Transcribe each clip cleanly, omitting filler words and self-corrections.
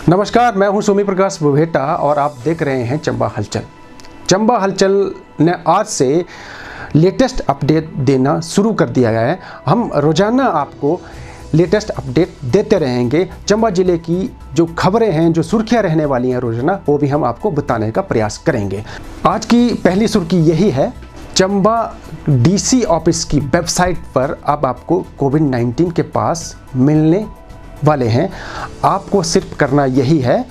नमस्कार, मैं हूं सोमी प्रकाश बुभेटा और आप देख रहे हैं चंबा हलचल। चंबा हलचल ने आज से लेटेस्ट अपडेट देना शुरू कर दिया गया है। हम रोजाना आपको लेटेस्ट अपडेट देते रहेंगे। चंबा ज़िले की जो खबरें हैं, जो सुर्खियां रहने वाली हैं रोजाना, वो भी हम आपको बताने का प्रयास करेंगे। आज की पहली सुर्खी यही है, चंबा डीसी ऑफिस की वेबसाइट पर अब आपको कोविड-19 के पास मिलने वाले हैं। आपको सिर्फ करना यही है,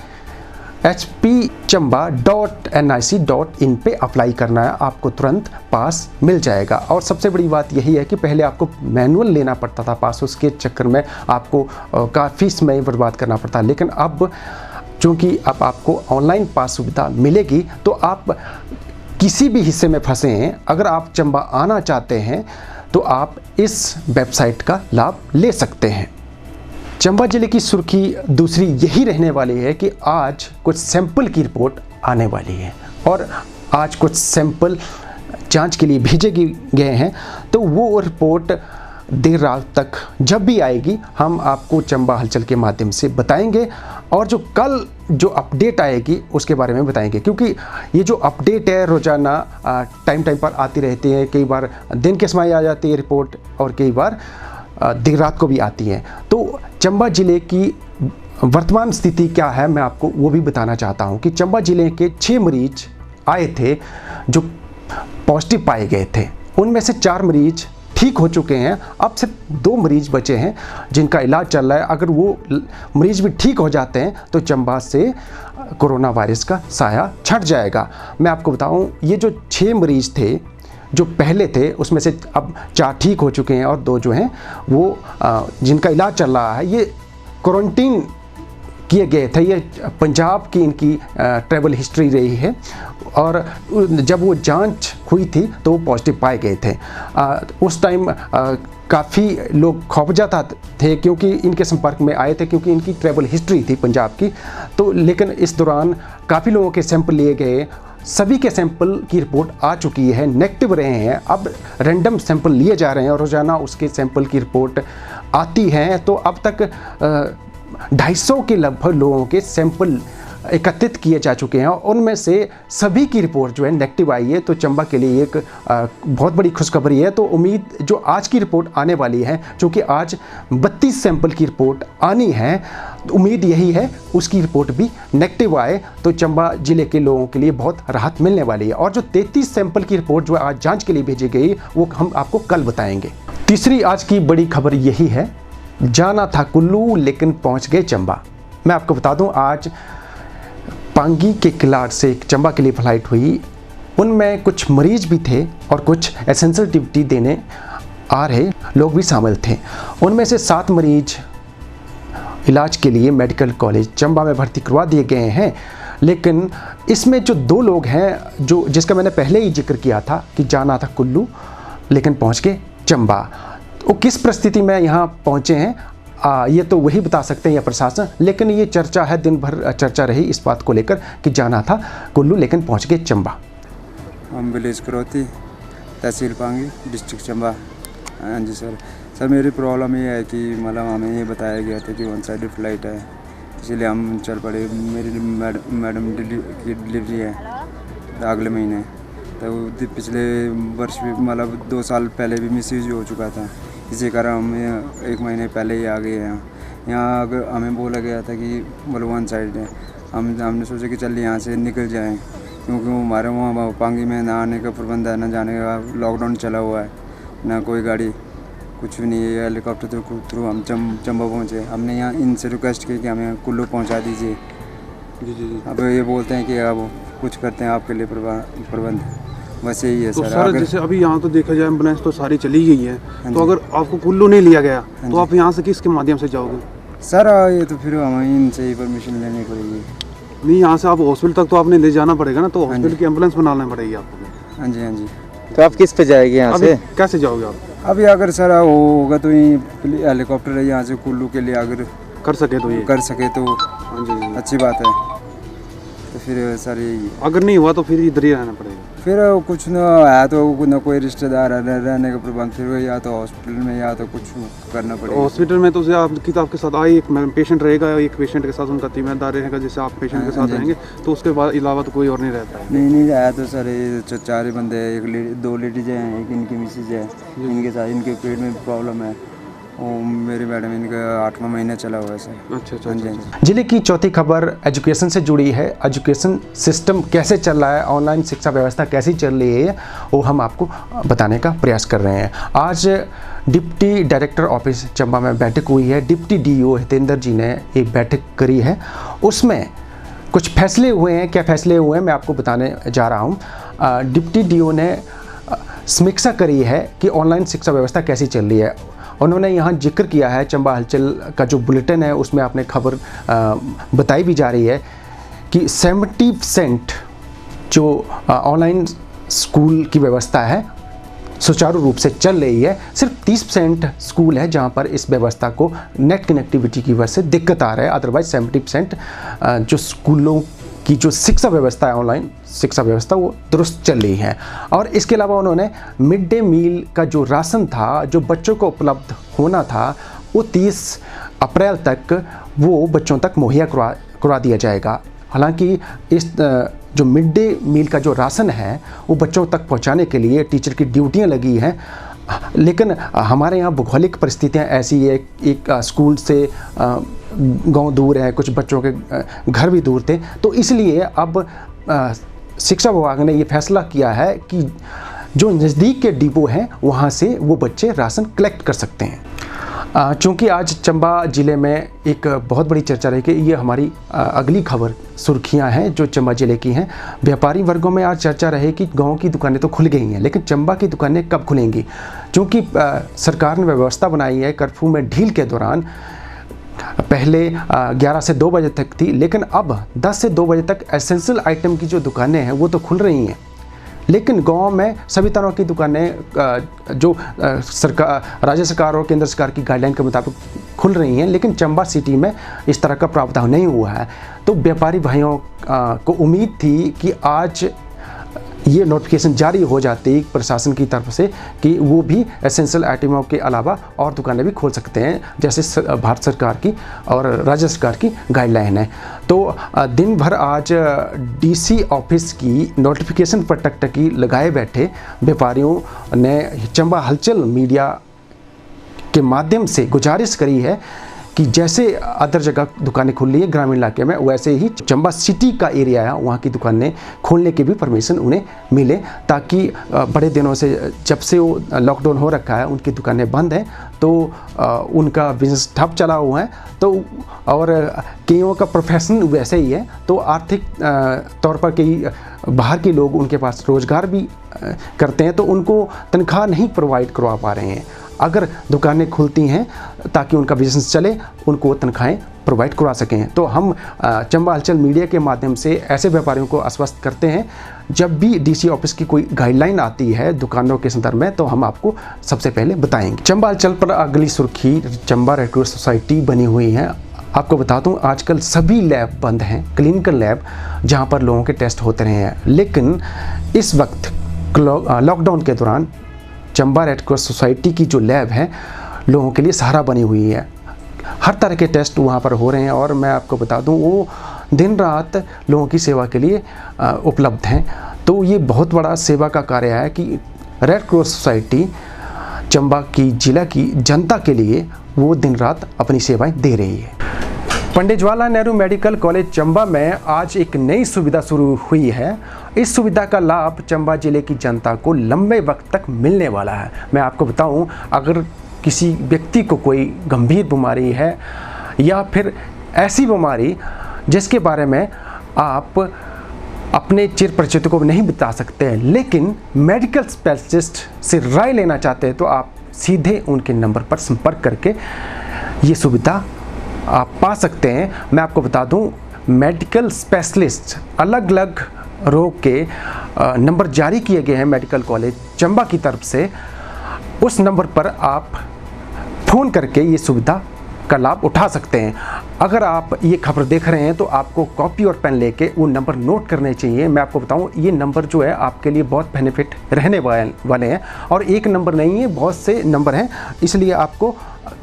hpchamba.nic.in पे अप्लाई करना है, आपको तुरंत पास मिल जाएगा। और सबसे बड़ी बात यही है कि पहले आपको मैनुअल लेना पड़ता था पास, उसके चक्कर में आपको काफ़ी समय बर्बाद करना पड़ता, लेकिन अब चूँकि अब आपको ऑनलाइन पास सुविधा मिलेगी तो आप किसी भी हिस्से में फंसे हैं, अगर आप चंबा आना चाहते हैं तो आप इस वेबसाइट का लाभ ले सकते हैं। चंबा जिले की सुर्खी दूसरी यही रहने वाली है कि आज कुछ सैंपल की रिपोर्ट आने वाली है और आज कुछ सैंपल जांच के लिए भेजे गए हैं, तो वो रिपोर्ट देर रात तक जब भी आएगी हम आपको चंबा हलचल के माध्यम से बताएंगे और जो कल जो अपडेट आएगी उसके बारे में बताएंगे, क्योंकि ये जो अपडेट है रोज़ाना टाइम पर आती रहती है। कई बार दिन के समय आ जाती है रिपोर्ट और कई बार देर रात को भी आती है। तो चंबा ज़िले की वर्तमान स्थिति क्या है मैं आपको वो भी बताना चाहता हूं कि चंबा ज़िले के 6 मरीज आए थे जो पॉजिटिव पाए गए थे। उनमें से 4 मरीज ठीक हो चुके हैं, अब सिर्फ 2 मरीज बचे हैं जिनका इलाज चल रहा है। अगर वो मरीज भी ठीक हो जाते हैं तो चंबा से कोरोना वायरस का साया छट जाएगा। मैं आपको बताऊं, ये जो 6 मरीज थे जो पहले थे उसमें से अब 4 ठीक हो चुके हैं और 2 जो हैं वो जिनका इलाज चल रहा है, ये क्वारंटीन किए गए थे। ये पंजाब की इनकी ट्रैवल हिस्ट्री रही है और जब वो जांच हुई थी तो वो पॉजिटिव पाए गए थे। उस टाइम काफ़ी लोग खौफजदा थे क्योंकि इनके संपर्क में आए थे, क्योंकि इनकी ट्रैवल हिस्ट्री थी पंजाब की। तो लेकिन इस दौरान काफ़ी लोगों के सैंपल लिए गए, सभी के सैंपल की रिपोर्ट आ चुकी है, नेगेटिव रहे हैं। अब रैंडम सैंपल लिए जा रहे हैं और रोज़ाना उसके सैंपल की रिपोर्ट आती है। तो अब तक 250 के लगभग लोगों के सैंपल एकत्रित किए जा चुके हैं और उनमें से सभी की रिपोर्ट जो है नेगेटिव आई है। तो चंबा के लिए एक बहुत बड़ी खुशखबरी है। तो उम्मीद जो आज की रिपोर्ट आने वाली है, क्योंकि आज 32 सैंपल की रिपोर्ट आनी है, तो उम्मीद यही है उसकी रिपोर्ट भी नेगेटिव आए तो चंबा ज़िले के लोगों के लिए बहुत राहत मिलने वाली है। और जो 33 सैंपल की रिपोर्ट जो आज जाँच के लिए भेजी गई वो हम आपको कल बताएंगे। तीसरी आज की बड़ी खबर यही है, जाना था कुल्लू लेकिन पहुँच गए चंबा। मैं आपको बता दूँ, आज पांगी के किलाड़ से चंबा के लिए फ्लाइट हुई, उनमें कुछ मरीज भी थे और कुछ एसेंशियल ड्यूटी देने आ रहे लोग भी शामिल थे। उनमें से 7 मरीज इलाज के लिए मेडिकल कॉलेज चंबा में भर्ती करवा दिए गए हैं। लेकिन इसमें जो 2 लोग हैं जो जिसका मैंने पहले ही जिक्र किया था कि जाना था कुल्लू लेकिन पहुँच के चंबा, वो किस परिस्थिति में यहाँ पहुँचे हैं ये तो वही बता सकते हैं या प्रशासन। लेकिन ये चर्चा है, दिन भर चर्चा रही इस बात को लेकर कि जाना था कुल्लू लेकिन पहुंच गए चंबा। हम विलेज करौती, तहसील पांगी, डिस्ट्रिक्ट चंबा। हाँ जी सर। मेरी प्रॉब्लम ये है कि मतलब हमें ये बताया गया था कि वन साइड फ्लाइट है, इसलिए हम चल पड़े। मेरी मैडम की डिलीवरी है अगले महीने, तो पिछले वर्ष भी मतलब 2 साल पहले भी मिसयूज हो चुका था, इसी कारण हम 1 महीने पहले ही आ गए हैं यहाँ। अगर हमें बोला गया था कि मतलब वन साइड है, हमने सोचा कि चल यहाँ से निकल जाएं, क्योंकि वो हमारे वहाँ पांगी में ना आने का प्रबंध है, ना जाने का, लॉकडाउन चला हुआ है, ना कोई गाड़ी, कुछ भी नहीं है। हेलीकॉप्टर के थ्रू हम चंबा पहुँचे। हमने यहाँ इनसे रिक्वेस्ट की कि हमें कुल्लू पहुँचा दीजिए। जी। अब ये बोलते हैं कि अब कुछ करते हैं आपके लिए प्रबंध, बस यही है। तो सर जैसे अभी यहाँ तो देखा जाए एम्बुलेंस तो सारी चली गई है, तो अगर आपको कुल्लू नहीं लिया गया तो आप यहाँ से किसके माध्यम से जाओगे? सर ये तो फिर हमें इनसे ही परमिशन लेनी पड़ेगी। नहीं, यहाँ से आप हॉस्पिटल तक तो आपने ले जाना पड़ेगा ना, तो हॉस्पिटल की एम्बुलेंस बनाना पड़ेगी आपको। हाँ जी। तो आप किस पे जाएंगे यहाँ से? कैसे जाओगे आप? अभी अगर सर होगा तो हेलीकॉप्टर है यहाँ से कुल्लू के लिए, अगर कर सके तो ये कर सके तो हाँ जी अच्छी बात है। तो फिर सर यही अगर नहीं हुआ तो फिर इधर ही रहना पड़ेगा। फिर कुछ ना है तो न कोई रिश्तेदार है रहने का प्रबंध, फिर वो या तो हॉस्पिटल में या तो कुछ करना पड़ेगा। हॉस्पिटल में तो आपके साथ आए एक पेशेंट रहेगा, एक पेशेंट के साथ उनका तीमारदार रहेगा, जैसे आप पेशेंट के साथ रहेंगे तो उसके बाद अलावा तो कोई और नहीं रहता है। नहीं आया तो सर ये 4 ही बंदे हैं, 2 लेडीज हैं, एक इनकी मिसेज है, इनके साथ इनके पेट में प्रॉब्लम है। और मेरी मैडम इनका 8वां महीना चला हुआ है सर। अच्छा। हाँ जी। जिले की चौथी खबर एजुकेशन से जुड़ी है। एजुकेशन सिस्टम कैसे चल रहा है, ऑनलाइन शिक्षा व्यवस्था कैसी चल रही है, वो हम आपको बताने का प्रयास कर रहे हैं। आज डिप्टी डायरेक्टर ऑफिस चंबा में बैठक हुई है। डिप्टी डीओ हितेंद्र जी ने एक बैठक करी है, उसमें कुछ फैसले हुए हैं। क्या फैसले हुए हैं मैं आपको बताने जा रहा हूँ। डिप्टी डीओ ने समीक्षा करी है कि ऑनलाइन शिक्षा व्यवस्था कैसी चल रही है। उन्होंने यहाँ जिक्र किया है, चंबा हलचल का जो बुलेटिन है उसमें आपने खबर बताई भी जा रही है कि 70% जो ऑनलाइन स्कूल की व्यवस्था है सुचारू रूप से चल रही है। सिर्फ 30% स्कूल है जहाँ पर इस व्यवस्था को नेट कनेक्टिविटी की वजह से दिक्कत आ रहा है। अदरवाइज 70% जो स्कूलों की जो शिक्षा व्यवस्था है, ऑनलाइन शिक्षा व्यवस्था, वो दुरुस्त चल रही है। और इसके अलावा उन्होंने मिड डे मील का जो राशन था, जो बच्चों को उपलब्ध होना था, वो 30 अप्रैल तक वो बच्चों तक मुहैया करवा दिया जाएगा। हालांकि इस जो मिड डे मील का जो राशन है वो बच्चों तक पहुंचाने के लिए टीचर की ड्यूटियां लगी हैं, लेकिन हमारे यहाँ भौगोलिक परिस्थितियाँ ऐसी है, एक स्कूल से गांव दूर है, कुछ बच्चों के घर भी दूर थे, तो इसलिए अब शिक्षा विभाग ने ये फैसला किया है कि जो नज़दीक के डिपो हैं वहाँ से वो बच्चे राशन कलेक्ट कर सकते हैं। चूँकि आज चंबा ज़िले में एक बहुत बड़ी चर्चा रही कि ये हमारी अगली खबर सुर्खियां हैं जो चंबा ज़िले की हैं। व्यापारी वर्गों में आज चर्चा रही कि गांव की दुकानें तो खुल गई हैं, लेकिन चंबा की दुकानें कब खुलेंगी। क्योंकि सरकार ने व्यवस्था बनाई है कर्फ्यू में ढील के दौरान, पहले 11 से 2 बजे तक थी, लेकिन अब 10 से 2 बजे तक एसेंशियल आइटम की जो दुकानें हैं वो तो खुल रही हैं, लेकिन गांव में सभी तरह की दुकानें जो सरकार, राज्य सरकार और केंद्र सरकार की गाइडलाइन के मुताबिक खुल रही हैं, लेकिन चंबा सिटी में इस तरह का प्रावधान नहीं हुआ है। तो व्यापारी भाइयों को उम्मीद थी कि आज ये नोटिफिकेशन जारी हो जाती प्रशासन की तरफ से कि वो भी एसेंशियल आइटमों के अलावा और दुकानें भी खोल सकते हैं, जैसे भारत सरकार की और राज्य सरकार की गाइडलाइन है। तो दिन भर आज डीसी ऑफिस की नोटिफिकेशन पर टकटकी लगाए बैठे व्यापारियों ने चंबा हलचल मीडिया के माध्यम से गुजारिश करी है कि जैसे अदर जगह दुकानें खुल रही है ग्रामीण इलाके में, वैसे ही चंबा सिटी का एरिया है वहाँ की दुकानें खोलने की भी परमिशन उन्हें मिले, ताकि बड़े दिनों से जब से वो लॉकडाउन हो रखा है उनकी दुकानें बंद हैं, तो उनका बिजनेस ठप चला हुआ है। तो और कईयों का प्रोफेशन वैसे ही है, तो आर्थिक तौर पर कई बाहर के लोग उनके पास रोज़गार भी करते हैं, तो उनको तनख्वाह नहीं प्रोवाइड करवा पा रहे हैं। अगर दुकानें खुलती हैं ताकि उनका बिजनेस चले, उनको तनख्वाहें प्रोवाइड करवा सकें। तो हम चंबा हलचल मीडिया के माध्यम से ऐसे व्यापारियों को आश्वस्त करते हैं, जब भी डीसी ऑफिस की कोई गाइडलाइन आती है दुकानों के संदर्भ में, तो हम आपको सबसे पहले बताएंगे। चंबा हलचल पर अगली सुर्खी चंबा रेड क्रॉस सोसाइटी बनी हुई है। आपको बता दूं आजकल सभी लैब बंद हैं, क्लिनिकल लैब जहां पर लोगों के टेस्ट होते रहे हैं, लेकिन इस वक्त लॉकडाउन के दौरान चंबा रेड क्रॉस सोसाइटी की जो लैब है लोगों के लिए सहारा बनी हुई है। हर तरह के टेस्ट वहाँ पर हो रहे हैं और मैं आपको बता दूँ वो दिन रात लोगों की सेवा के लिए उपलब्ध हैं। तो ये बहुत बड़ा सेवा का कार्य है कि रेड क्रॉस सोसाइटी चंबा की जिला की जनता के लिए वो दिन रात अपनी सेवाएं दे रही है। पंडित जवाहरलाल नेहरू मेडिकल कॉलेज चंबा में आज एक नई सुविधा शुरू हुई है। इस सुविधा का लाभ चंबा जिले की जनता को लंबे वक्त तक मिलने वाला है। मैं आपको बताऊं, अगर किसी व्यक्ति को कोई गंभीर बीमारी है या फिर ऐसी बीमारी जिसके बारे में आप अपने चिर परिचितों को नहीं बता सकते हैं, लेकिन मेडिकल स्पेशलिस्ट से राय लेना चाहते हैं, तो आप सीधे उनके नंबर पर संपर्क करके ये सुविधा आप पा सकते हैं। मैं आपको बता दूं, मेडिकल स्पेशलिस्ट अलग अलग रोग के नंबर जारी किए गए हैं मेडिकल कॉलेज चंबा की तरफ से। उस नंबर पर आप फ़ोन करके ये सुविधा का लाभ उठा सकते हैं। अगर आप ये खबर देख रहे हैं तो आपको कॉपी और पेन लेके वो नंबर नोट करने चाहिए। मैं आपको बताऊं, ये नंबर जो है आपके लिए बहुत बेनिफिट रहने वाले हैं, और एक नंबर नहीं है, बहुत से नंबर हैं, इसलिए आपको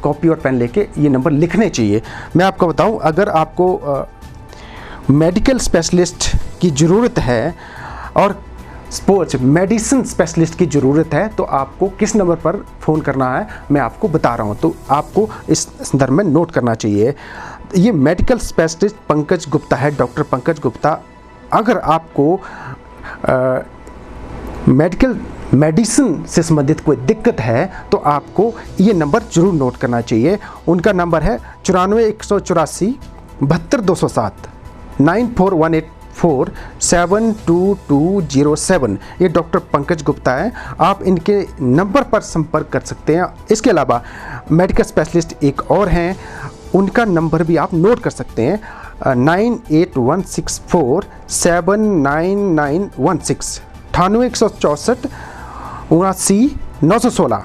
कॉपी और पेन लेके ये नंबर लिखने चाहिए। मैं आपको बताऊं, अगर आपको मेडिकल स्पेशलिस्ट की ज़रूरत है और स्पोर्ट्स मेडिसिन स्पेशलिस्ट की ज़रूरत है, तो आपको किस नंबर पर फ़ोन करना है मैं आपको बता रहा हूं, तो आपको इस संदर्भ में नोट करना चाहिए। ये मेडिकल स्पेशलिस्ट पंकज गुप्ता है, डॉक्टर पंकज गुप्ता। अगर आपको मेडिसिन से संबंधित कोई दिक्कत है तो आपको ये नंबर ज़रूर नोट करना चाहिए। उनका नंबर है 94 184 72 207 9418472207। ये डॉक्टर पंकज गुप्ता है, आप इनके नंबर पर संपर्क कर सकते हैं। इसके अलावा मेडिकल स्पेशलिस्ट एक और हैं, उनका नंबर भी आप नोट कर सकते हैं 9816479916 98 164 79 916।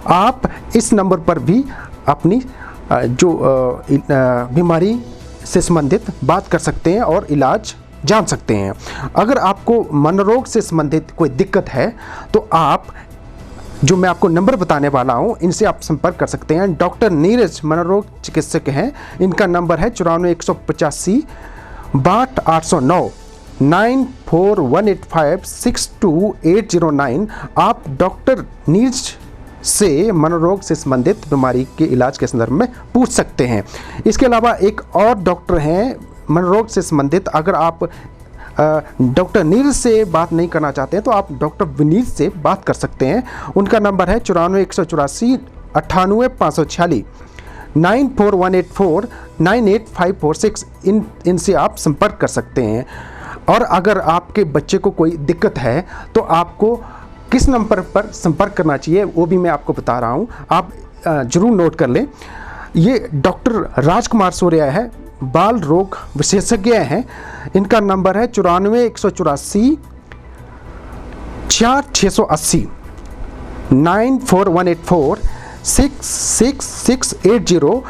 आप इस नंबर पर भी अपनी जो बीमारी से संबंधित बात कर सकते हैं और इलाज जान सकते हैं। अगर आपको मनोरोग से संबंधित कोई दिक्कत है तो आप जो मैं आपको नंबर बताने वाला हूं, इनसे आप संपर्क कर सकते हैं। डॉक्टर नीरज मनोरोग चिकित्सक हैं, इनका नंबर है 94 185 62 809 94 185 62809। आप डॉक्टर नीरज से मनोरोग से संबंधित बीमारी के इलाज के संदर्भ में पूछ सकते हैं। इसके अलावा एक और डॉक्टर हैं मनोरोग से संबंधित। अगर आप डॉक्टर नीरज से बात नहीं करना चाहते हैं तो आप डॉक्टर विनीत से बात कर सकते हैं। उनका नंबर है 94 184 98 546 94184 98546। इनसे आप संपर्क कर सकते हैं। और अगर आपके बच्चे को कोई दिक्कत है तो आपको किस नंबर पर संपर्क करना चाहिए वो भी मैं आपको बता रहा हूं, आप जरूर नोट कर लें। ये डॉक्टर राजकुमार सूर्या है, बाल रोग विशेषज्ञ हैं। इनका नंबर है 94 184 4680 94184 66680।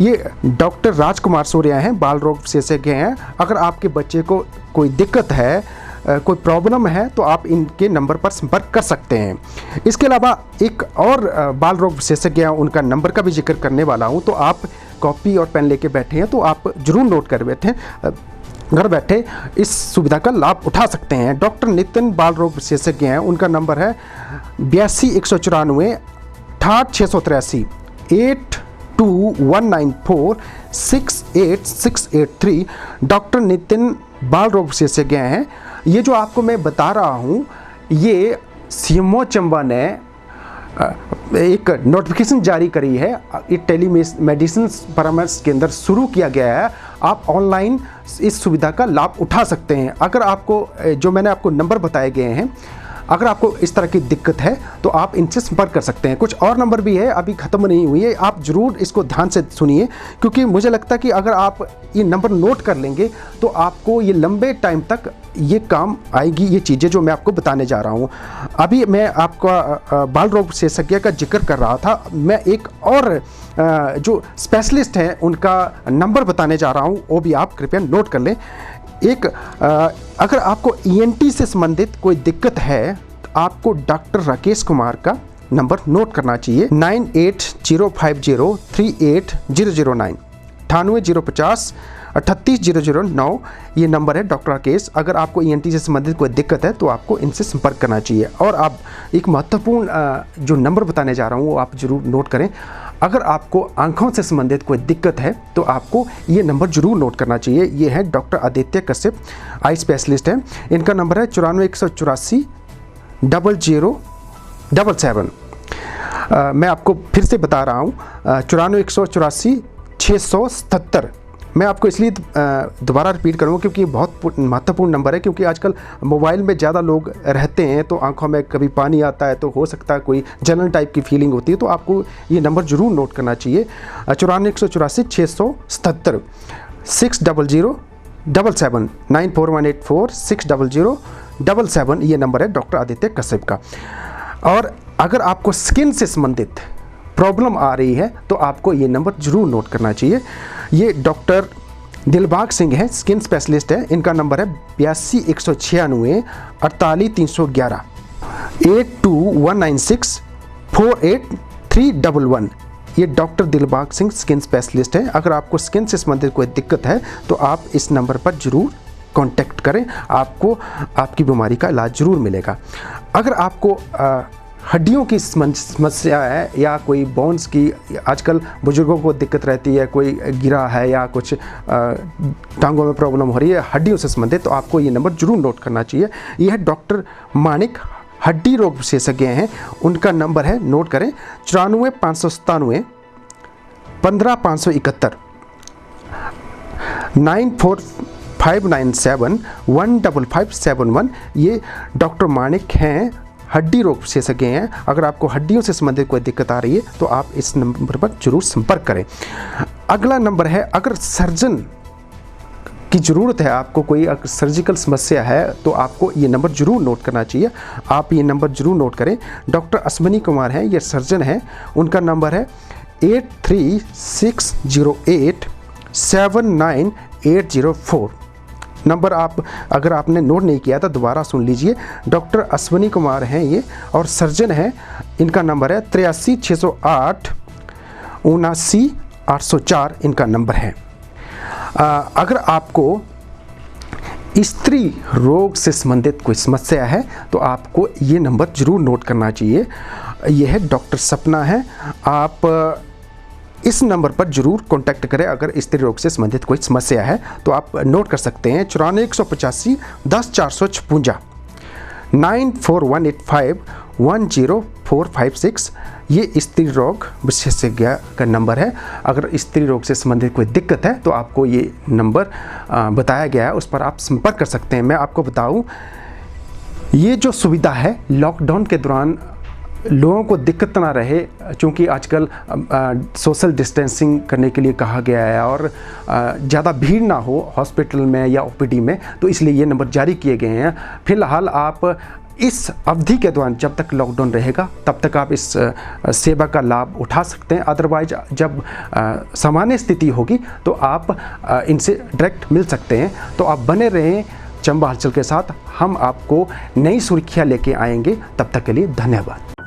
ये डॉक्टर राजकुमार सूर्या हैं, बाल रोग विशेषज्ञ हैं। अगर आपके बच्चे को कोई दिक्कत है, कोई प्रॉब्लम है, तो आप इनके नंबर पर संपर्क कर सकते हैं। इसके अलावा एक और बाल रोग विशेषज्ञ, उनका नंबर का भी जिक्र करने वाला हूं, तो आप कॉपी और पेन लेके बैठे हैं तो आप जरूर नोट कर बैठे, घर बैठे इस सुविधा का लाभ उठा सकते हैं। डॉक्टर नितिन बाल रोग विशेषज्ञ हैं, उनका नंबर है 82 194 68 683 82194 68683। डॉक्टर नितिन बाल रोग विशेषज्ञ हैं। ये जो आपको मैं बता रहा हूँ, ये सीएमओ चंबा ने एक नोटिफिकेशन जारी करी है। ये टेलीमेडिसिन परामर्श केंद्र शुरू किया गया है। आप ऑनलाइन इस सुविधा का लाभ उठा सकते हैं। अगर आपको जो मैंने आपको नंबर बताए गए हैं, अगर आपको इस तरह की दिक्कत है तो आप इनसे संपर्क कर सकते हैं। कुछ और नंबर भी है, अभी ख़त्म नहीं हुई है, आप ज़रूर इसको ध्यान से सुनिए, क्योंकि मुझे लगता है कि अगर आप ये नंबर नोट कर लेंगे तो आपको ये लंबे टाइम तक ये काम आएगी, ये चीज़ें जो मैं आपको बताने जा रहा हूँ। अभी मैं आपका बाल रोग विशेषज्ञ का जिक्र कर रहा था, मैं एक और जो स्पेशलिस्ट हैं उनका नंबर बताने जा रहा हूँ, वो भी आप कृपया नोट कर लें। एक अगर आपको ENT से संबंधित कोई दिक्कत है तो आपको डॉक्टर राकेश कुमार का नंबर नोट करना चाहिए 9805038009 98050 38009। ये नंबर है डॉक्टर राकेश। अगर आपको ENT से संबंधित कोई दिक्कत है तो आपको इनसे संपर्क करना चाहिए। और आप एक महत्वपूर्ण जो नंबर बताने जा रहा हूँ वो आप जरूर नोट करें। अगर आपको आंखों से संबंधित कोई दिक्कत है तो आपको ये नंबर जरूर नोट करना चाहिए। ये है doctor Aditya Kashyap, eye specialist हैं। इनका नंबर है 94 184 0077। मैं आपको फिर से बता रहा हूँ 94 184 677। मैं आपको इसलिए दोबारा रिपीट करूँगा क्योंकि ये बहुत महत्वपूर्ण नंबर है, क्योंकि आजकल मोबाइल में ज़्यादा लोग रहते हैं तो आंखों में कभी पानी आता है, तो हो सकता है कोई जलन टाइप की फीलिंग होती है, तो आपको ये नंबर ज़रूर नोट करना चाहिए 94 184 677 60077 94184 60077। ये नंबर है डॉक्टर आदित्य कश्यप का। और अगर आपको स्किन से संबंधित प्रॉब्लम आ रही है तो आपको ये नंबर ज़रूर नोट करना चाहिए। ये डॉक्टर दिलबाग सिंह है, स्किन स्पेशलिस्ट है। इनका नंबर है 82 196 48 311 82196 48311। ये doctor Dilbagh Singh skin specialist है। अगर आपको स्किन से संबंधित कोई दिक्कत है तो आप इस नंबर पर ज़रूर कांटेक्ट करें, आपको आपकी बीमारी का इलाज ज़रूर मिलेगा। अगर आपको हड्डियों की समस्या है या कोई बोन्स की, आजकल बुजुर्गों को दिक्कत रहती है, कोई गिरा है या कुछ टांगों में प्रॉब्लम हो रही है हड्डियों से संबंधित, तो आपको ये नंबर ज़रूर नोट करना चाहिए। यह डॉक्टर मानिक हड्डी रोग विशेषज्ञ हैं। उनका नंबर है, नोट करें, 94 597 15 571 94597 15571। ये डॉक्टर मानिक हैं, हड्डी रोग विशेषज्ञ हैं। अगर आपको हड्डियों से संबंधित कोई दिक्कत आ रही है तो आप इस नंबर पर जरूर संपर्क करें। अगला नंबर है, अगर सर्जन की ज़रूरत है, आपको कोई सर्जिकल समस्या है तो आपको ये नंबर ज़रूर नोट करना चाहिए। आप ये नंबर ज़रूर नोट करें। डॉक्टर अश्विनी कुमार हैं, ये सर्जन हैं। उनका नंबर है 83608 79804। नंबर अगर आपने नोट नहीं किया तो दोबारा सुन लीजिए। डॉक्टर अश्विनी कुमार हैं ये और सर्जन हैं। इनका नंबर है 83 608 79 804। इनका नंबर है। अगर आपको स्त्री रोग से संबंधित कोई समस्या है तो आपको ये नंबर ज़रूर नोट करना चाहिए। यह है डॉक्टर सपना है। आप इस नंबर पर ज़रूर कांटेक्ट करें। अगर स्त्री रोग से संबंधित कोई समस्या है तो आप नोट कर सकते हैं। 94 185 10 456 94185 10456। ये स्त्री रोग विशेषज्ञ का नंबर है। अगर स्त्री रोग से संबंधित कोई दिक्कत है तो आपको ये नंबर बताया गया है, उस पर आप संपर्क कर सकते हैं। मैं आपको बताऊं, ये जो सुविधा है लॉकडाउन के दौरान लोगों को दिक्कत ना रहे, क्योंकि आजकल सोशल डिस्टेंसिंग करने के लिए कहा गया है और ज़्यादा भीड़ ना हो हॉस्पिटल में या ओपीडी में, तो इसलिए ये नंबर जारी किए गए हैं। फिलहाल आप इस अवधि के दौरान, जब तक लॉकडाउन रहेगा तब तक आप इस सेवा का लाभ उठा सकते हैं। अदरवाइज जब सामान्य स्थिति होगी तो आप इनसे डायरेक्ट मिल सकते हैं। तो आप बने रहें चंबा हलचल के साथ। हम आपको नई सुर्खियाँ लेके आएंगे। तब तक के लिए धन्यवाद।